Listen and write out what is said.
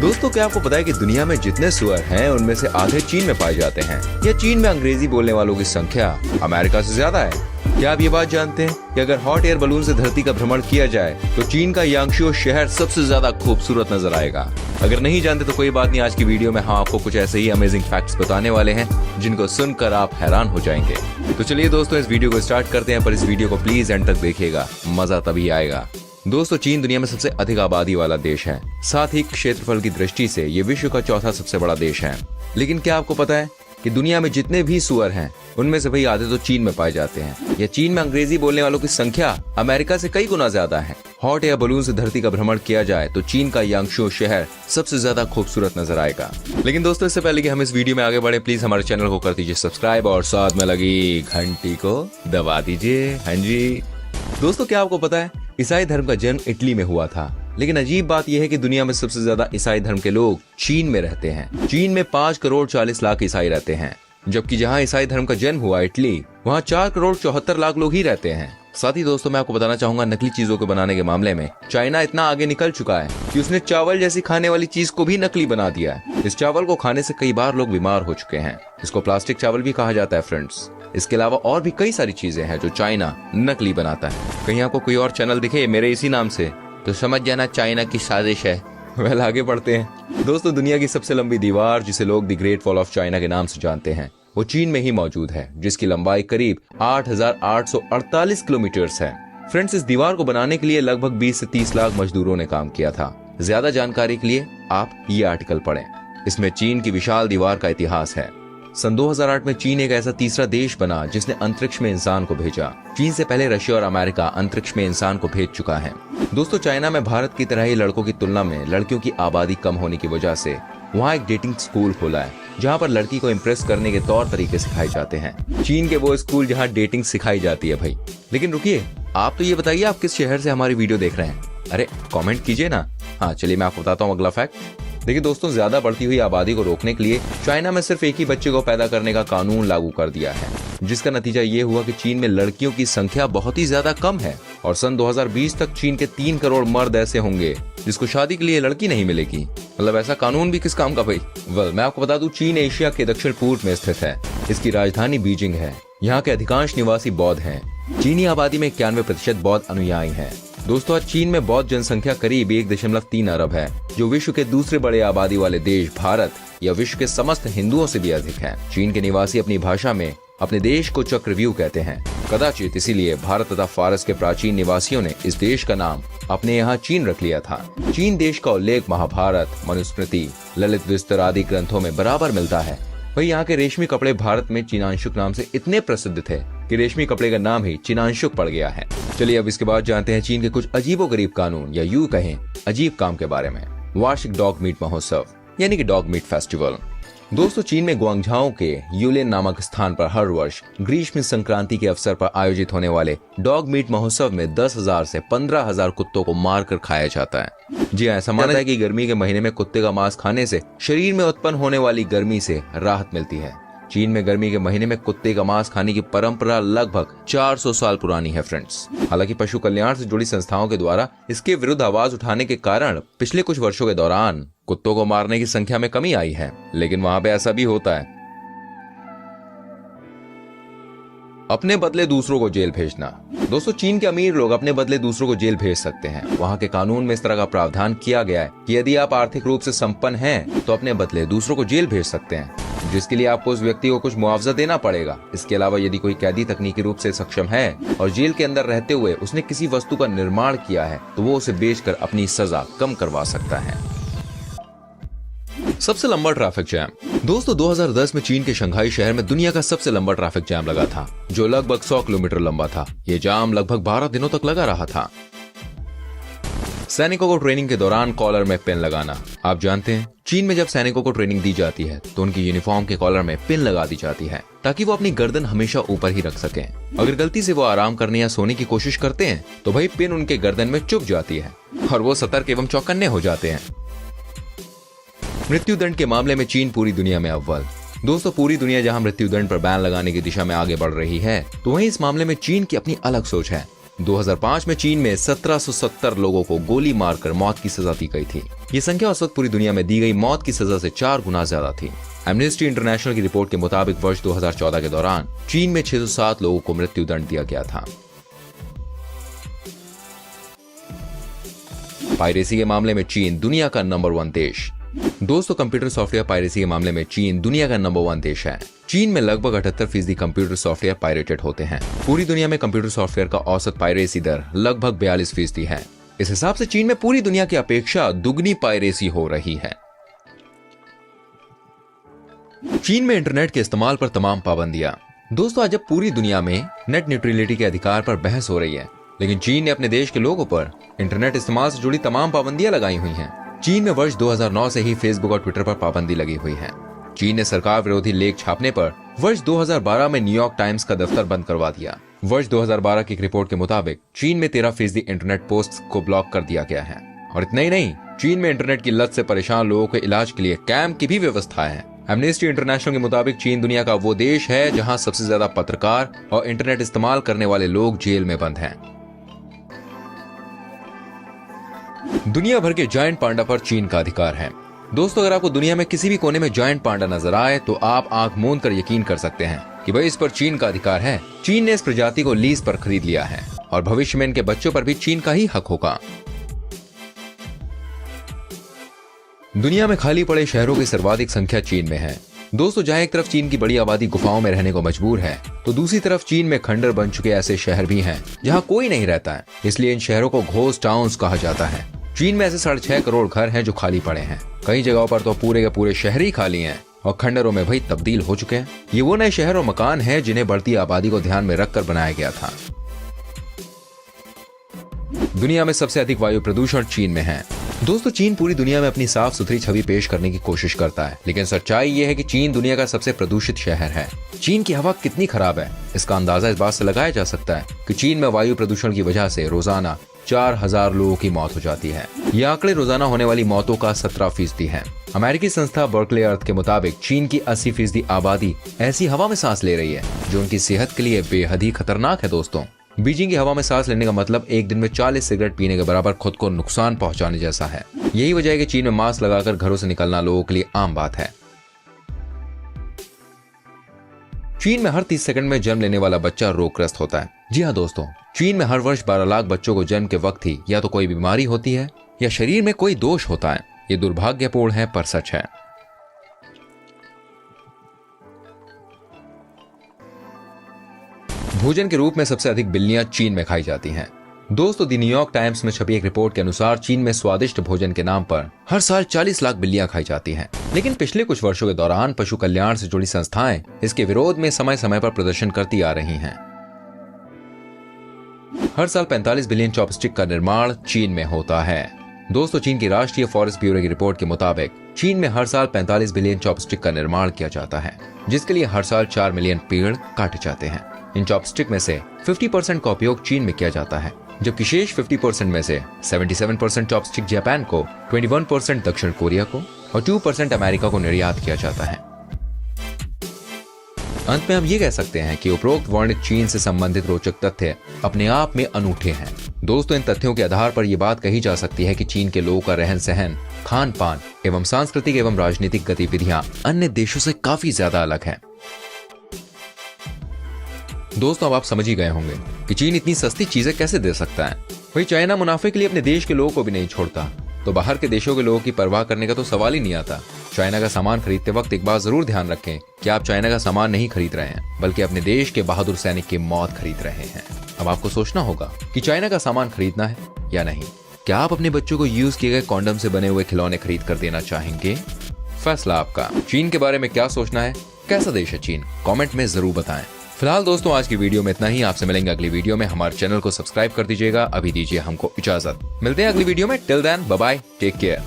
दोस्तों, क्या आपको पता है कि दुनिया में जितने सुअर हैं उनमें से आधे चीन में पाए जाते हैं। या चीन में अंग्रेजी बोलने वालों की संख्या अमेरिका से ज्यादा है। क्या आप ये बात जानते हैं कि अगर हॉट एयर बलून से धरती का भ्रमण किया जाए तो चीन का यांगशू शहर सबसे ज्यादा खूबसूरत नजर आएगा। अगर नहीं जानते तो कोई बात नहीं, आज की वीडियो में हम आपको कुछ ऐसे ही अमेजिंग फैक्ट्स बताने वाले हैं जिनको सुनकर आप हैरान हो जाएंगे। तो चलिए दोस्तों, इस वीडियो को स्टार्ट करते हैं, पर इस वीडियो को प्लीज एंड तक देखिएगा, मजा तभी आएगा। दोस्तों, चीन दुनिया में सबसे अधिक आबादी वाला देश है। साथ ही क्षेत्रफल की दृष्टि से ये विश्व का चौथा सबसे बड़ा देश है। लेकिन क्या आपको पता है कि दुनिया में जितने भी सुअर हैं उनमें से भाई आधे तो चीन में पाए जाते हैं। या चीन में अंग्रेजी बोलने वालों की संख्या अमेरिका से कई गुना ज्यादा है। हॉट एयर बलून से धरती का भ्रमण किया जाए तो चीन का यांगशू शहर सबसे ज्यादा खूबसूरत नजर आएगा। लेकिन दोस्तों, इससे पहले कि हम इस वीडियो में आगे बढ़े, प्लीज हमारे चैनल को कर दीजिए सब्सक्राइब और साथ में लगी घंटी को दबा दीजिए। हाँ जी दोस्तों, क्या आपको पता है ईसाई धर्म का जन्म इटली में हुआ था। लेकिन अजीब बात यह है कि दुनिया में सबसे ज्यादा ईसाई धर्म के लोग चीन में रहते हैं। चीन में 5 करोड़ 40 लाख ईसाई रहते हैं, जबकि जहां ईसाई धर्म का जन्म हुआ इटली, वहां 4 करोड़ 74 लाख लोग ही रहते हैं। साथ ही दोस्तों, मैं आपको बताना चाहूंगा, नकली चीजों को बनाने के मामले में चाइना इतना आगे निकल चुका है कि उसने चावल जैसी खाने वाली चीज को भी नकली बना दिया है। इस चावल को खाने से कई बार लोग बीमार हो चुके हैं। इसको प्लास्टिक चावल भी कहा जाता है फ्रेंड्स। इसके अलावा और भी कई सारी चीजें हैं जो चाइना नकली बनाता है। कहीं आपको कोई और चैनल दिखे मेरे इसी नाम से तो समझ जाना चाइना की साजिश है। वेल, आगे बढ़ते हैं। दोस्तों, दुनिया की सबसे लंबी दीवार, जिसे लोग the great wall of China के नाम से जानते हैं, वो चीन में ही मौजूद है, जिसकी लंबाई करीब 8,848 किलोमीटर है। फ्रेंड्स, इस दीवार को बनाने के लिए लगभग 20 से 30 लाख मजदूरों ने काम किया था। ज्यादा जानकारी के लिए आप ये आर्टिकल पढ़ें। इसमें चीन की विशाल दीवार का इतिहास है। सन 2008 में चीन एक ऐसा तीसरा देश बना जिसने अंतरिक्ष में इंसान को भेजा। चीन से पहले रशिया और अमेरिका अंतरिक्ष में इंसान को भेज चुका है। दोस्तों, चाइना में भारत की तरह ही लड़कों की तुलना में लड़कियों की आबादी कम होने की वजह से वहाँ एक डेटिंग स्कूल खोला है, जहाँ पर लड़की को इम्प्रेस करने के तौर तरीके सिखाए जाते हैं। चीन के वो स्कूल जहाँ डेटिंग सिखाई जाती है भाई। लेकिन रुकिए, आप तो ये बताइए आप किस शहर से हमारी वीडियो देख रहे हैं? अरे कमेंट कीजिए ना। हाँ चलिए, मैं आपको बताता हूँ अगला फैक्ट। देखिए दोस्तों, ज्यादा बढ़ती हुई आबादी को रोकने के लिए चाइना में सिर्फ एक ही बच्चे को पैदा करने का कानून लागू कर दिया है, जिसका नतीजा ये हुआ कि चीन में लड़कियों की संख्या बहुत ही ज्यादा कम है और सन 2020 तक चीन के 3 करोड़ मर्द ऐसे होंगे जिसको शादी के लिए लड़की नहीं मिलेगी। मतलब ऐसा कानून भी किस काम का भाई। वेल, मैं आपको बता दूं, चीन एशिया के दक्षिण पूर्व में स्थित है। इसकी राजधानी बीजिंग है। यहाँ के अधिकांश निवासी बौद्ध हैं। चीनी आबादी में 91% बौद्ध अनुयायी हैं। दोस्तों, आज चीन में बौद्ध जनसंख्या करीब 1.3 अरब है, जो विश्व के दूसरे बड़े आबादी वाले देश भारत या विश्व के समस्त हिंदुओं से भी अधिक है। चीन के निवासी अपनी भाषा में अपने देश को चक्रव्यूह कहते हैं। कदाचित इसीलिए भारत तथा फारस के प्राचीन निवासियों ने इस देश का नाम अपने यहाँ चीन रख लिया था। चीन देश का उल्लेख महाभारत, मनुस्मृति, ललित विस्तर आदि ग्रंथों में बराबर मिलता है। वही यहाँ के रेशमी कपड़े भारत में चीनांशुक नाम से इतने प्रसिद्ध थे कि रेशमी कपड़े का नाम ही चीनांशुक पड़ गया है। चलिए अब इसके बाद जानते हैं चीन के कुछ अजीबोगरीब कानून, या यूं कहें अजीब काम के बारे में। वार्षिक डॉग मीट महोत्सव यानी कि डॉग मीट फेस्टिवल। दोस्तों, चीन में ग्वांगझाओ के यूलेन नामक स्थान पर हर वर्ष ग्रीष्म संक्रांति के अवसर पर आयोजित होने वाले डॉग मीट महोत्सव में 10,000 से 15,000 कुत्तों को मारकर खाया जाता है। जी हाँ, ऐसा माना है कि गर्मी के महीने में कुत्ते का मांस खाने से शरीर में उत्पन्न होने वाली गर्मी से राहत मिलती है। चीन में गर्मी के महीने में कुत्ते का मांस खाने की परंपरा लगभग 400 साल पुरानी है फ्रेंड्स। हालांकि पशु कल्याण से जुड़ी संस्थाओं के द्वारा इसके विरुद्ध आवाज उठाने के कारण पिछले कुछ वर्षों के दौरान कुत्तों को मारने की संख्या में कमी आई है। लेकिन वहां पे ऐसा भी होता है। अपने बदले दूसरों को जेल भेजना। दोस्तों, चीन के अमीर लोग अपने बदले दूसरों को जेल भेज सकते हैं। वहाँ के कानून में इस तरह का प्रावधान किया गया है कि यदि आप आर्थिक रूप से संपन्न हैं तो अपने बदले दूसरों को जेल भेज सकते हैं, जिसके लिए आपको उस व्यक्ति को कुछ मुआवजा देना पड़ेगा। इसके अलावा यदि कोई कैदी तकनीकी रूप से सक्षम है और जेल के अंदर रहते हुए उसने किसी वस्तु का निर्माण किया है तो वो उसे बेचकर अपनी सजा कम करवा सकता है। सबसे लंबा ट्रैफिक जैम। दोस्तों, 2010 में चीन के शंघाई शहर में दुनिया का सबसे लंबा ट्रैफिक जैम लगा था, जो लगभग 100 किलोमीटर लंबा था। ये जाम लगभग 12 दिनों तक लगा रहा था। सैनिकों को ट्रेनिंग के दौरान कॉलर में पिन लगाना। आप जानते हैं, चीन में जब सैनिकों को ट्रेनिंग दी जाती है तो उनकी यूनिफॉर्म के कॉलर में पिन लगा दी जाती है ताकि वो अपनी गर्दन हमेशा ऊपर ही रख सकें। अगर गलती से वो आराम करने या सोने की कोशिश करते हैं तो भाई पिन उनके गर्दन में चुभ जाती है और वो सतर्क एवं चौकन्ने हो जाते हैं। मृत्यु दंड के मामले में चीन पूरी दुनिया में अव्वल। दोस्तों, पूरी दुनिया जहां मृत्यु दंड पर बैन लगाने की दिशा में आगे बढ़ रही है, तो वहीं इस मामले में चीन की अपनी अलग सोच है। 2005 में चीन में 1770 लोगों को गोली मारकर मौत की सजा दी गई थी। ये संख्या उस वक्त पूरी दुनिया में दी गई मौत की सजा से 4 गुना ज्यादा थी। एमनेस्टी इंटरनेशनल की रिपोर्ट के मुताबिक वर्ष 2014 के दौरान चीन में 607 लोगों को मृत्यु दंड दिया गया था। पायरेसी के मामले में चीन दुनिया का नंबर 1 देश। दोस्तों, कंप्यूटर सॉफ्टवेयर पायरेसी के मामले में चीन दुनिया का नंबर 1 देश है। चीन में लगभग 78% कंप्यूटर सॉफ्टवेयर पायरेटेड होते हैं। पूरी दुनिया में कंप्यूटर सॉफ्टवेयर का औसत पायरेसी दर लगभग 42% है। इस हिसाब से चीन में पूरी दुनिया की अपेक्षा दुगनी पायरेसी हो रही है। चीन में इंटरनेट के इस्तेमाल पर तमाम पाबंदियां। दोस्तों, आज जब पूरी दुनिया में नेट न्यूट्रलिटी के अधिकार पर बहस हो रही है, लेकिन चीन ने अपने देश के लोगों पर इंटरनेट इस्तेमाल से जुड़ी तमाम पाबंदियां लगाई हुई हैं। चीन में वर्ष 2009 से ही फेसबुक और ट्विटर पर पाबंदी लगी हुई है। चीन ने सरकार विरोधी लेख छापने पर वर्ष 2012 में न्यूयॉर्क टाइम्स का दफ्तर बंद करवा दिया। वर्ष 2012 की एक रिपोर्ट के मुताबिक चीन में 13% इंटरनेट पोस्ट्स को ब्लॉक कर दिया गया है। और इतना ही नहीं, चीन में इंटरनेट की लत से परेशान लोगों के इलाज के लिए कैंप की भी व्यवस्था है। एमनेस्टी इंटरनेशनल के मुताबिक चीन दुनिया का वो देश है जहां सबसे ज्यादा पत्रकार और इंटरनेट इस्तेमाल करने वाले लोग जेल में बंद हैं। दुनिया भर के जायंट पांडा पर चीन का अधिकार है। दोस्तों, अगर आपको दुनिया में किसी भी कोने में जायंट पांडा नजर आए तो आप आंख मूंद कर यकीन कर सकते हैं कि भाई इस पर चीन का अधिकार है। चीन ने इस प्रजाति को लीज पर खरीद लिया है और भविष्य में इनके बच्चों पर भी चीन का ही हक होगा। दुनिया में खाली पड़े शहरों की सर्वाधिक संख्या चीन में है। दोस्तों, जहां एक तरफ चीन की बड़ी आबादी गुफाओं में रहने को मजबूर है, तो दूसरी तरफ चीन में खंडर बन चुके ऐसे शहर भी हैं जहां कोई नहीं रहता है। इसलिए इन शहरों को घोस्ट टाउन्स कहा जाता है। चीन में ऐसे 6.5 करोड़ घर हैं जो खाली पड़े हैं। कई जगहों पर तो पूरे के पूरे शहर ही खाली हैं और खंडरों में भाई तब्दील हो चुके हैं। ये वो नए शहर और मकान हैं जिन्हें बढ़ती आबादी को ध्यान में रखकर बनाया गया था। दुनिया में सबसे अधिक वायु प्रदूषण चीन में है। दोस्तों, चीन पूरी दुनिया में अपनी साफ सुथरी छवि पेश करने की कोशिश करता है, लेकिन सच्चाई ये है कि चीन दुनिया का सबसे प्रदूषित शहर है। चीन की हवा कितनी खराब है, इसका अंदाजा इस बात से लगाया जा सकता है कि चीन में वायु प्रदूषण की वजह से रोजाना 4000 लोगों की मौत हो जाती है। ये आंकड़े रोजाना होने वाली मौतों का 17% है। अमेरिकी संस्था बर्कले अर्थ के मुताबिक चीन की 80% आबादी ऐसी हवा में सांस ले रही है जो उनकी सेहत के लिए बेहद ही खतरनाक है। दोस्तों, बीजिंग की हवा में सांस लेने का मतलब एक दिन में 40 सिगरेट पीने के बराबर खुद को नुकसान पहुंचाने जैसा है। यही वजह है कि चीन में मास्क लगाकर घरों से निकलना लोगों के लिए आम बात है। चीन में हर 30 सेकंड में जन्म लेने वाला बच्चा रोगग्रस्त होता है। जी हाँ दोस्तों, चीन में हर वर्ष 12 लाख बच्चों को जन्म के वक्त ही या तो कोई बीमारी होती है या शरीर में कोई दोष होता है। ये दुर्भाग्यपूर्ण है पर सच है। भोजन के रूप में सबसे अधिक बिल्लियां चीन में खाई जाती हैं। दोस्तों, द न्यूयॉर्क टाइम्स में छपी एक रिपोर्ट के अनुसार चीन में स्वादिष्ट भोजन के नाम पर हर साल 40 लाख बिल्लियां खाई जाती हैं। लेकिन पिछले कुछ वर्षों के दौरान पशु कल्याण से जुड़ी संस्थाएं इसके विरोध में समय समय पर प्रदर्शन करती आ रही हैं। हर साल 45 बिलियन चॉपस्टिक का निर्माण चीन में होता है। दोस्तों, चीन की राष्ट्रीय फॉरेस्ट ब्यूरो की रिपोर्ट के मुताबिक चीन में हर साल 45 बिलियन चॉपस्टिक का निर्माण किया जाता है, जिसके लिए हर साल 4 मिलियन पेड़ काटे जाते हैं। इन चॉपस्टिक में से 50% का उपयोग चीन में किया जाता है, जबकि शेष 50% में से 77% चॉपस्टिक जापान को, 21% दक्षिण कोरिया को और 2% अमेरिका को निर्यात किया जाता है। अंत में हम ये कह सकते हैं कि उपरोक्त वर्णित चीन से संबंधित रोचक तथ्य अपने आप में अनूठे हैं। दोस्तों, इन तथ्यों के आधार पर यह बात कही जा सकती है कि चीन के लोगों का रहन सहन, खान पान एवं सांस्कृतिक एवं राजनीतिक गतिविधियां अन्य देशों से काफी ज्यादा अलग हैं। दोस्तों, अब आप समझ ही गए होंगे कि चीन इतनी सस्ती चीजें कैसे दे सकता है। वही चाइना मुनाफे के लिए अपने देश के लोगों को भी नहीं छोड़ता, तो बाहर के देशों के लोगों की परवाह करने का तो सवाल ही नहीं आता। चाइना का सामान खरीदते वक्त एक बात जरूर ध्यान रखें कि आप चाइना का सामान नहीं खरीद रहे हैं, बल्कि अपने देश के बहादुर सैनिक की मौत खरीद रहे हैं। अब आपको सोचना होगा कि चाइना का सामान खरीदना है या नहीं। क्या आप अपने बच्चों को यूज किए गए कॉन्डम से बने हुए खिलौने खरीद कर देना चाहेंगे? फैसला आपका। चीन के बारे में क्या सोचना है, कैसा देश है चीन, कमेंट में जरूर बताएं। फिलहाल दोस्तों, आज की वीडियो में इतना ही। आपसे मिलेंगे अगली वीडियो में। हमारे चैनल को सब्सक्राइब कर दीजिएगा। अभी दीजिए हमको इजाजत। मिलते हैं अगली वीडियो में। Till then, bye bye, take care.